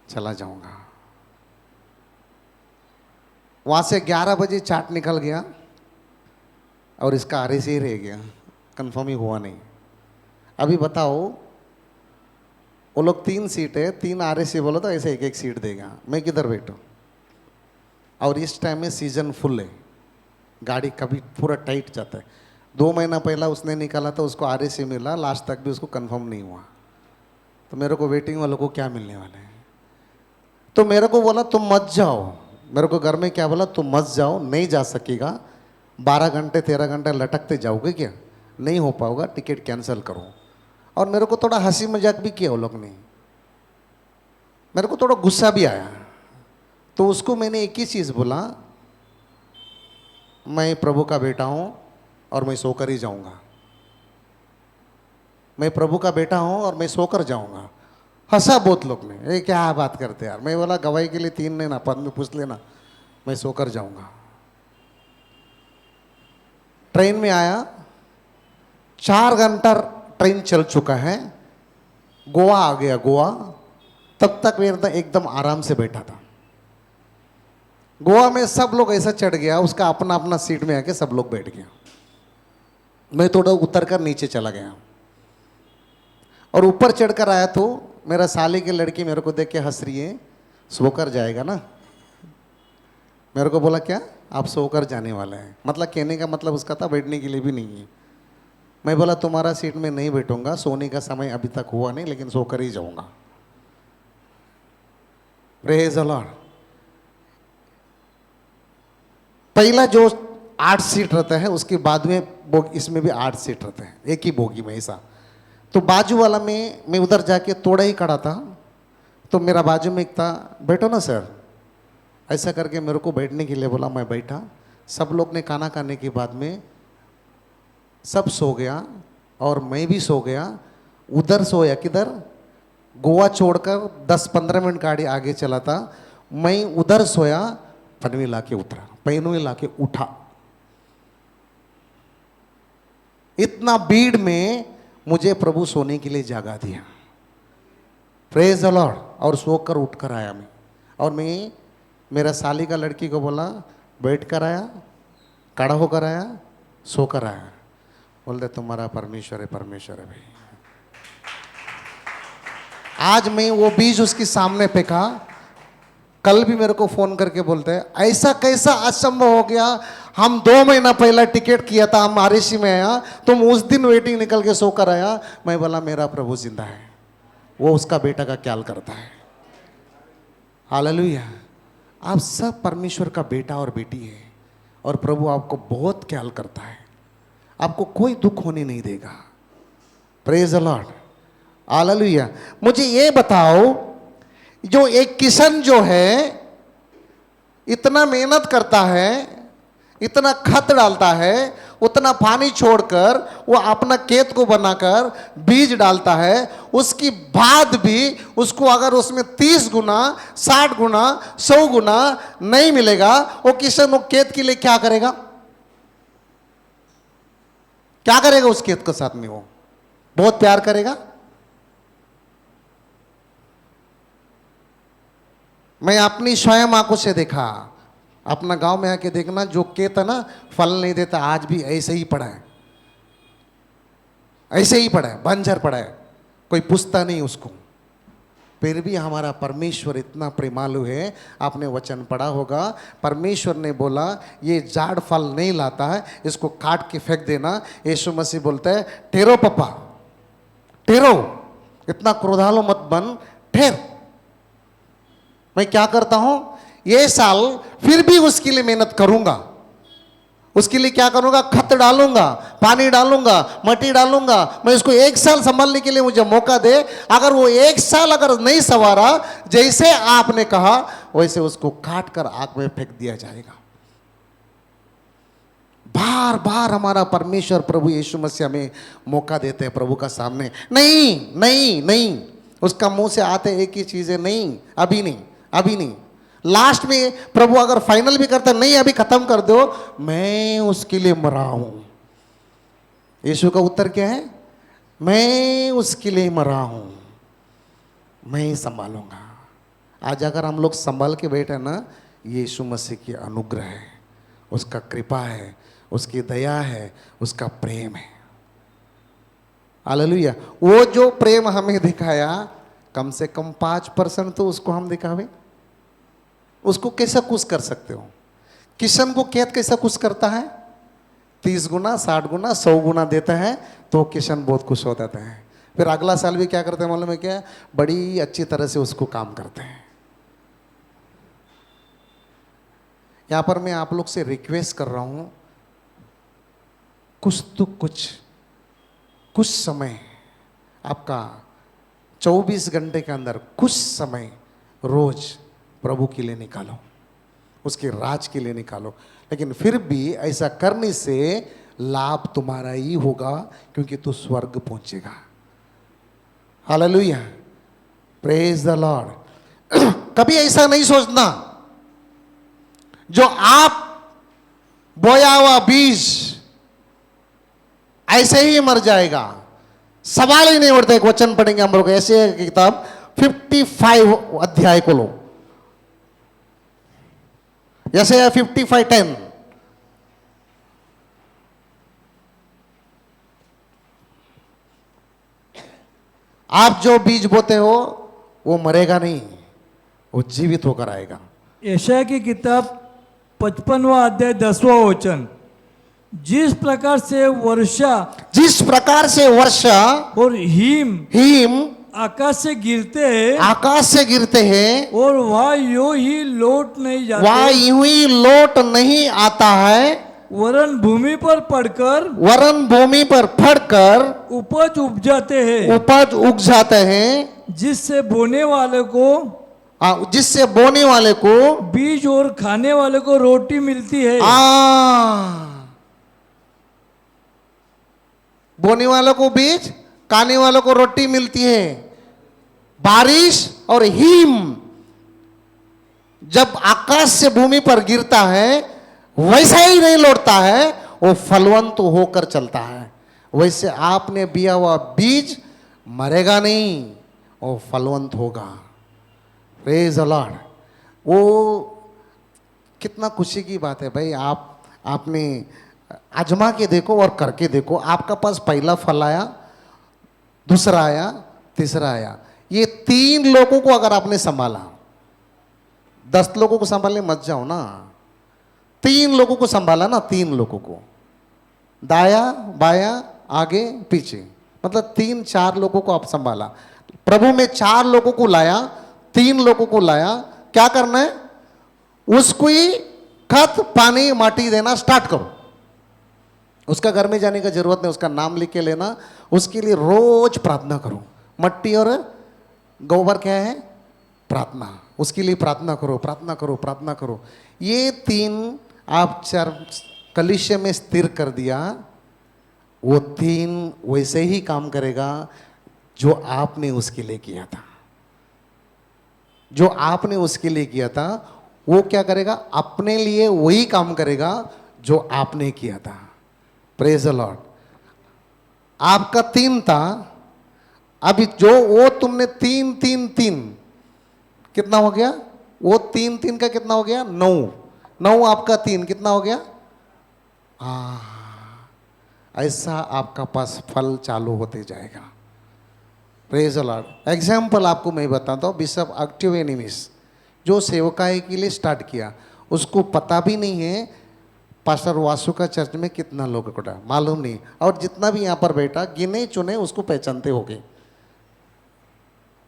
चला जाऊंगा। वहां से 11 बजे चार्ट निकल गया और इसका आरएसी रह गया, कंफर्म ही हुआ नहीं। अभी बताओ, वो लोग 3 सीट है, 3 आरएसी बोलो तो ऐसे एक सीट देगा, मैं किधर बैठूं? और इस टाइम में सीजन फुल है, गाड़ी कभी पूरा टाइट जाता है। 2 महीना पहला उसने निकाला था, उसको आरएसी मिला, लास्ट तक भी उसको कंफर्म नहीं हुआ। तो मेरे को वेटिंग वालों को क्या मिलने वाला है? तो मेरे को बोला तुम मत जाओ, मेरे को घर में क्या बोला, तुम मत जाओ, नहीं जा सकेगा, 12 घंटे 13 घंटे लटकते जाओगे क्या, नहीं हो पाओगा, टिकट कैंसिल करो। और मेरे को थोड़ा हंसी मजाक भी किया वो लोग ने, मेरे को थोड़ा गुस्सा भी आया। तो उसको मैंने एक ही चीज़ बोला, मैं प्रभु का बेटा हूं और मैं सोकर ही जाऊंगा। मैं प्रभु का बेटा हूं और मैं सोकर जाऊंगा। हंसा बहुत लोग ने, ये क्या बात करते यार। मैं बोला गवाही के लिए 3 लेना, पद में पूछ लेना, मैं सोकर जाऊंगा। ट्रेन में आया, 4 घंटा ट्रेन चल चुका है, गोवा आ गया। गोवा तब तक मैं एकदम आराम से बैठा था। गोवा में सब लोग ऐसा चढ़ गया, उसका अपना अपना सीट में आके सब लोग बैठ गया। मैं थोड़ा उतर कर नीचे चला गया और ऊपर चढ़कर आया तो मेरा साले की लड़की मेरे को देख के हंस रही है, सोकर जाएगा ना। मेरे को बोला क्या आप सोकर जाने वाला है, मतलब कहने का मतलब उसका था बैठने के लिए भी नहीं है। मैं बोला तुम्हारा सीट में नहीं बैठूंगा, सोने का समय अभी तक हुआ नहीं, लेकिन सोकर ही जाऊंगा। Praise the Lord. पहला जो 8 सीट रहता है, उसके बाद में इसमें भी 8 सीट रहते हैं, एक ही बोगी में ऐसा। तो बाजू वाला में मैं उधर जाके थोड़ा ही खड़ा था, तो मेरा बाजू में एक था, बैठो ना सर, ऐसा करके मेरे को बैठने के लिए बोला। मैं बैठा। सब लोग ने खाना खाने के बाद में सब सो गया और मैं भी सो गया। उधर सोया किधर, गोवा छोड़कर 10-15 मिनट गाड़ी आगे चला था, मैं उधर सोया। पनवी लाके उतरा, पनवी लाके उठा। इतना भीड़ में मुझे प्रभु सोने के लिए जागा दिया। Praise the Lord. और सोकर उठकर आया मैं, और मैं मेरा साली का लड़की को बोला बैठ कर आया, खड़ा होकर आया, सोकर आया। बोलते तुम्हारा परमेश्वर है, परमेश्वर है भाई। आज मैं वो बीज उसके सामने फेंका। कल भी मेरे को फोन करके बोलते हैं ऐसा कैसा असंभव हो गया, हम 2 महीना पहला टिकट किया था, हम आरएसी में आया, तुम उस दिन वेटिंग निकल के सोकर आया। मैं बोला मेरा प्रभु जिंदा है, वो उसका बेटा का ख्याल करता है। हालेलुया। आप सब परमेश्वर का बेटा और बेटी है, और प्रभु आपको बहुत ख्याल करता है, आपको कोई दुख होने नहीं देगा। Praise the lord. हालेलुया। मुझे ये बताओ, जो एक किसान जो है इतना मेहनत करता है, इतना खत डालता है, उतना पानी छोड़कर वो अपना खेत को बनाकर बीज डालता है, उसकी बाद भी उसको अगर उसमें 30 गुना, 60 गुना, 100 गुना नहीं मिलेगा, वो किसान वो खेत के लिए क्या करेगा? क्या करेगा उस खेत के साथ में? वो बहुत प्यार करेगा। मैं अपनी स्वयं आंखों से देखा। अपना गांव में आके देखना, जो खेत है ना फल नहीं देता, आज भी ऐसे ही पड़ा है, ऐसे ही पड़ा है, बंजर पड़ा है, कोई पूछता नहीं उसको। फिर भी हमारा परमेश्वर इतना प्रेमालु है। आपने वचन पढ़ा होगा, परमेश्वर ने बोला ये झाड़ फल नहीं लाता है, इसको काट के फेंक देना। यीशु मसीह बोलता है ठहरो पप्पा, ठहरो, इतना क्रोधालु मत बन, ठहर। मैं क्या करता हूं, ये साल फिर भी उसके लिए मेहनत करूंगा। उसके लिए क्या करूंगा? खत डालूंगा, पानी डालूंगा, मट्टी डालूंगा। मैं इसको 1 साल संभालने के लिए मुझे मौका दे। अगर वो 1 साल अगर नहीं संवारा जैसे आपने कहा, वैसे उसको काट कर आग में फेंक दिया जाएगा। बार बार हमारा परमेश्वर प्रभु यीशु मसीह हमें मौका देते हैं प्रभु का सामने। नहीं नहीं नहीं, उसका मुंह से आते एक ही चीज है, नहीं अभी नहीं, अभी नहीं। लास्ट में प्रभु अगर फाइनल भी करता, नहीं अभी खत्म कर दो, मैं उसके लिए मरा हूं। यीशु का उत्तर क्या है? मैं उसके लिए मरा हूं, मैं ही संभालूंगा। आज अगर हम लोग संभाल के बैठे ना, यीशु मसीह की अनुग्रह है, उसका कृपा है, उसकी दया है, उसका प्रेम है। हालेलुया। वो जो प्रेम हमें दिखाया, कम से कम 5% तो उसको हम दिखावे। उसको कैसा खुश कर सकते हो? किशन को खेत कैसा खुश करता है? 30 गुना, 60 गुना, 100 गुना देता है तो किशन बहुत खुश हो जाता है। फिर अगला साल भी क्या करते हैं मालूम है क्या? बड़ी अच्छी तरह से उसको काम करते हैं। यहां पर मैं आप लोग से रिक्वेस्ट कर रहा हूं, कुछ तो कुछ समय आपका 24 घंटे के अंदर कुछ समय रोज प्रभु के लिए निकालो, उसके राज के लिए निकालो। लेकिन फिर भी ऐसा करने से लाभ तुम्हारा ही होगा, क्योंकि तू स्वर्ग पहुंचेगा। हालेलुया। Praise the Lord. कभी ऐसा नहीं सोचना जो आप बोया हुआ बीज ऐसे ही मर जाएगा, सवाल ही नहीं उठता। एक वचन पढ़ेंगे हम लोग, ऐसे किताब 55 अध्याय को लो, जैसे 55:10। आप जो बीज बोते हो वो मरेगा नहीं, वो जीवित होकर आएगा। यशाया की किताब 55वां अध्याय 10वां वचन, जिस प्रकार से वर्षा और हिम आकाश से गिरते हैं और वह यूं ही लौट नहीं जाते, वह यूं ही लौट नहीं आता है, वरन भूमि पर पड़कर उपज उग जाते हैं, जिससे बोने वाले को बीज और खाने वाले को रोटी मिलती है। बोने वालों को बीज, खाने वालों को रोटी मिलती है। बारिश और हिम जब आकाश से भूमि पर गिरता है वैसा ही नहीं लौटता है, वो फलवंत होकर चलता है। वैसे आपने बिया हुआ बीज मरेगा नहीं, वो फलवंत होगा। Praise the Lord. वो कितना खुशी की बात है भाई। आपने आजमा के देखो और करके देखो। आपका पास पहला फल आया, दूसरा आया, तीसरा आया। ये 3 लोगों को अगर आपने संभाला, 10 लोगों को संभालने मत जाओ ना। 3 लोगों को संभाला ना, 3 लोगों को, दाया बाया आगे पीछे, मतलब 3-4 लोगों को आप संभाला। प्रभु में 4 लोगों को लाया, 3 लोगों को लाया। क्या करना है? उसको ही खत पानी माटी देना स्टार्ट करो। उसका घर में जाने का जरूरत नहीं, उसका नाम लिख के लेना। उसके लिए रोज प्रार्थना करो। मट्टी और गोबर क्या है? प्रार्थना। उसके लिए प्रार्थना करो, प्रार्थना करो, प्रार्थना करो। ये 3 आप चर्च कलीसिया में स्थिर कर दिया, वो 3 वैसे ही काम करेगा जो आपने उसके लिए किया था। जो आपने उसके लिए किया था वो क्या करेगा? अपने लिए वही काम करेगा जो आपने किया था। Praise the Lord. आपका 3 था, अभी जो वो तुमने 3 कितना हो गया? वो 3 का कितना हो गया? 9 आपका 3 कितना हो गया? ऐसा आपका पास फल चालू होते जाएगा। Praise the Lord. एग्जाम्पल आपको मैं बताता हूँ। बिशप एक्टिवेनिमिस जो सेवकाई के लिए स्टार्ट किया, उसको पता भी नहीं है पास्टर वासु का चर्च में कितना लोग इकट्ठा, मालूम नहीं। और जितना भी यहाँ पर बैठा गिने चुने उसको पहचानते होंगे।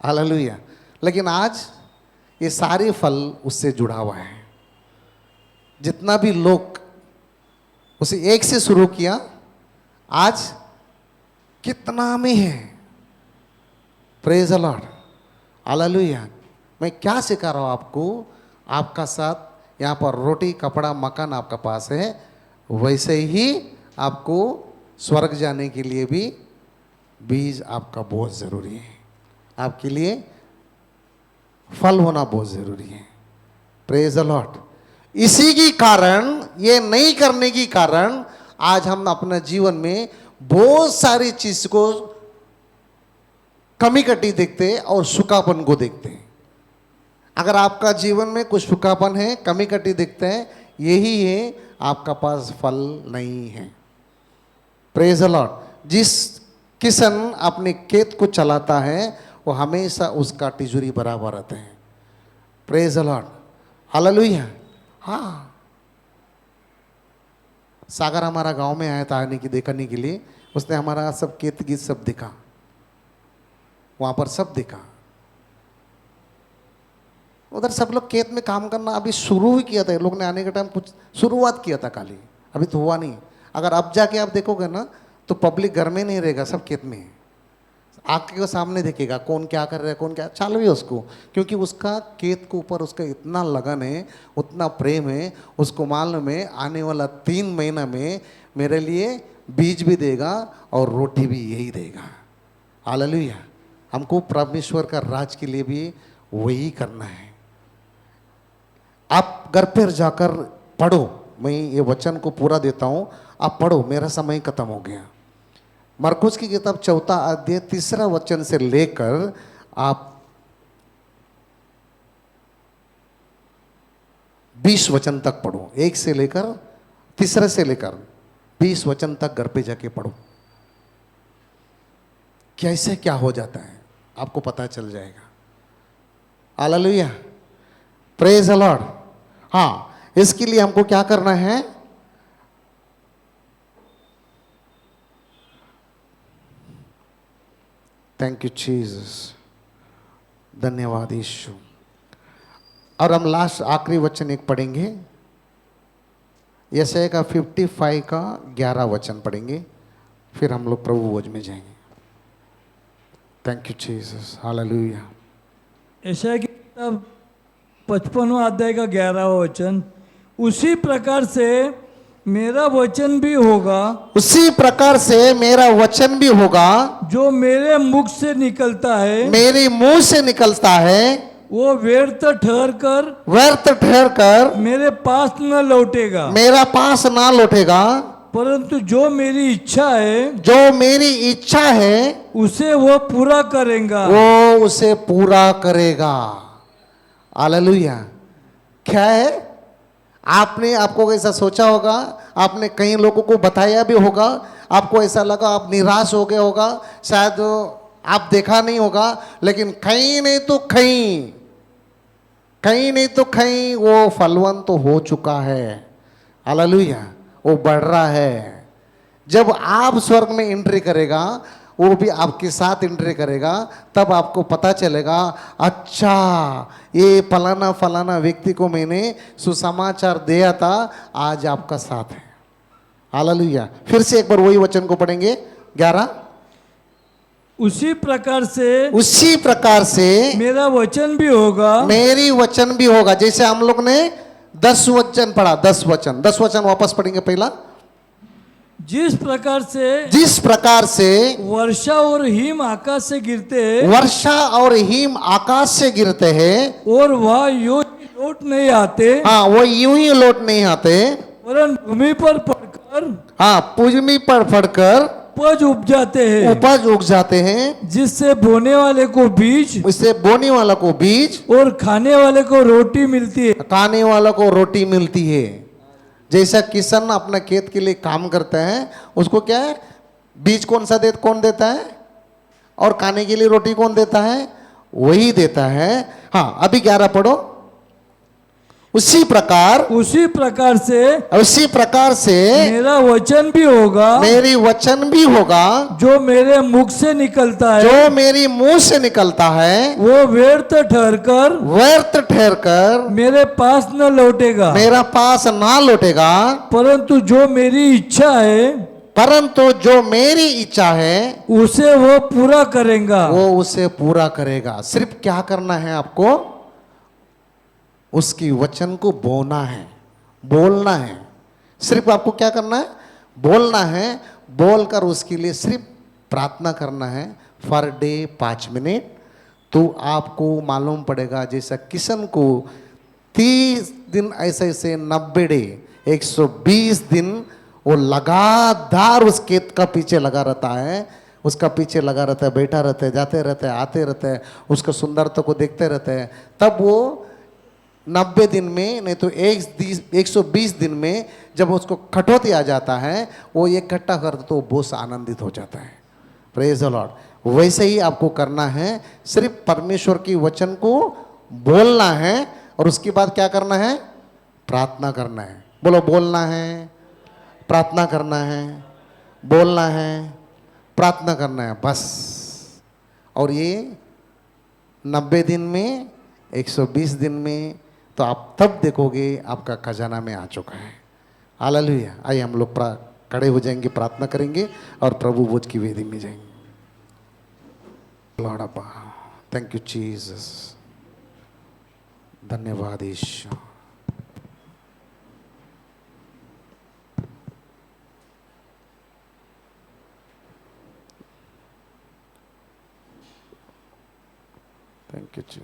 हालेलुया। लेकिन आज ये सारे फल उससे जुड़ा हुआ है। जितना भी लोग उसे एक से शुरू किया, आज कितना में है। Praise the lord. हालेलुया। मैं क्या सिखा रहा हूँ आपको? आपका साथ यहाँ पर रोटी कपड़ा मकान आपका पास है, वैसे ही आपको स्वर्ग जाने के लिए भी बीज आपका बहुत ज़रूरी है। आपके लिए फल होना बहुत ज़रूरी है। Praise the Lord. इसी के कारण, ये नहीं करने के कारण आज हम अपने जीवन में बहुत सारी चीज को कमी कटी देखते हैं और सूखापन को देखते हैं। अगर आपका जीवन में कुछ सूखापन है, कमी कटी दिखते हैं, यही है आपका पास फल नहीं है। Praise the Lord. जिस किसान अपने खेत को चलाता है वो हमेशा उसका तिजोरी बराबर रहते हैं। Praise the lord. हालेलुया। हाँ, सागर हमारा गांव में आया था आने की देखने के लिए। उसने हमारा सब खेत गीत सब देखा, वहां पर सब देखा। उधर सब लोग खेत में काम करना अभी शुरू ही किया था। लोग ने आने के टाइम कुछ शुरुआत किया था खाली, अभी तो हुआ नहीं। अगर अब जाके आप देखोगे ना तो पब्लिक घर में नहीं रहेगा, सब खेत में आके को सामने देखेगा कौन क्या कर रहा है, कौन क्या चालू है उसको। क्योंकि उसका खेत के ऊपर उसका इतना लगन है, उतना प्रेम है। उसको मालूम है आने वाला 3 महीना में मेरे लिए बीज भी देगा और रोटी भी यही देगा। हालेलुया, हमको परमेश्वर का राज के लिए भी वही करना है। आप घर पर जाकर पढ़ो, मैं ये वचन को पूरा देता हूं, आप पढ़ो, मेरा समय खत्म हो गया। मरकुस की किताब 4 अध्याय 3 वचन से लेकर आप 20 वचन तक पढ़ो, 1 से लेकर 3 से लेकर 20 वचन तक घर पे जाके पढ़ो। कैसे क्या हो जाता है आपको पता चल जाएगा। Hallelujah, praise the Lord. हाँ, इसके लिए हमको क्या करना है, थैंक यू जीसस, धन्यवाद यीशु। और हम लास्ट आखिरी वचन एक पढ़ेंगे, यशायाह का 55 का 11 वचन पढ़ेंगे, फिर हम लोग प्रभु भोज में जाएंगे। Thank you Jesus, hallelujah. यशायाह की किताब 55वां अध्याय का 11वां वचन, उसी प्रकार से मेरा वचन भी होगा, उसी प्रकार से मेरा वचन भी होगा, जो मेरे मुख से निकलता है, मेरे मुंह से निकलता है, वो व्यर्थ ठहर कर मेरे पास न लौटेगा, मेरा पास ना लौटेगा, परंतु जो मेरी इच्छा है, जो मेरी इच्छा है उसे वो पूरा करेगा, वो उसे पूरा करेगा। हालेलुया। क्या है, आपने आपको ऐसा सोचा होगा, आपने कई लोगों को बताया भी होगा, आपको ऐसा लगा, आप निराश हो गए होगा, शायद आप देखा नहीं होगा, लेकिन कहीं नहीं तो कहीं वो फलवंत तो हो चुका है। हालेलुया, वो बढ़ रहा है। जब आप स्वर्ग में एंट्री करेगा, वो भी आपके साथ एंट्री करेगा, तब आपको पता चलेगा, अच्छा ये फलाना फलाना व्यक्ति को मैंने सुसमाचार दिया था, आज आपका साथ है। हालेलुया। फिर से एक बार वही वचन को पढ़ेंगे, 11। उसी प्रकार से मेरा वचन भी होगा, मेरी वचन भी होगा। जैसे हम लोग ने 10 वचन पढ़ा, 10 वचन वापस पढ़ेंगे। पहला, जिस प्रकार से वर्षा और हिम आकाश से गिरते हैं, वर्षा और हिम आकाश से गिरते हैं, और वह यूं ही लौट नहीं आते, हाँ वो यूं ही लौट नहीं आते, परंतु भूमि पर पड़कर, हाँ भूमि पर पड़कर उपज उग जाते हैं, जिससे बोने वाले को बीज, उससे बोने वाला को बीज, और खाने वाले को रोटी मिलती है, खाने वाला को रोटी मिलती है। जैसा किसान अपना खेत के लिए काम करता है, उसको क्या है, बीज कौन देता है, और खाने के लिए रोटी कौन देता है, वही देता है। हाँ, अभी 11 पढ़ो। उसी प्रकार से मेरा वचन भी होगा, मेरी वचन भी होगा, जो मेरे मुख से निकलता है, जो मेरी मुंह से निकलता है, वो व्यर्थ ठहर कर मेरे पास न लौटेगा, मेरा पास ना लौटेगा, परंतु जो मेरी इच्छा है उसे वो पूरा करेगा। सिर्फ क्या करना है आपको, उसकी वचन को बोलना है। सिर्फ आपको क्या करना है, बोलना है। बोलकर उसके लिए सिर्फ प्रार्थना करना है, पर डे 5 मिनट। तो आपको मालूम पड़ेगा, जैसा किशन को 30 दिन ऐसे 90 डे 120 दिन वो लगातार उस खेत का पीछे लगा रहता है, उसका पीछे लगा रहता है, बैठा रहता है, जाते रहते हैं, आते रहते हैं, उसका सुंदरता को देखते रहते हैं। तब वो 90 दिन में, नहीं तो 120 दिन में जब उसको कटौती आ जाता है, वो इकट्ठा कर तो बहुत आनंदित हो जाता है। Praise the Lord. वैसे ही आपको करना है, सिर्फ परमेश्वर की वचन को बोलना है, और उसके बाद क्या करना है, प्रार्थना करना है। बोलो, बोलना है, प्रार्थना करना है, बोलना है, प्रार्थना करना है, बस। और ये 90 दिन में, 120 दिन में, तो आप तब देखोगे आपका खजाना में आ चुका है। हालेलुया। आइए हम लोग खड़े हो जाएंगे, प्रार्थना करेंगे और प्रभु भोज की वेदी में जाएंगे। लॉर्ड अब्बा, थैंक यू जीसस, धन्यवाद यीशु। Thank you ji.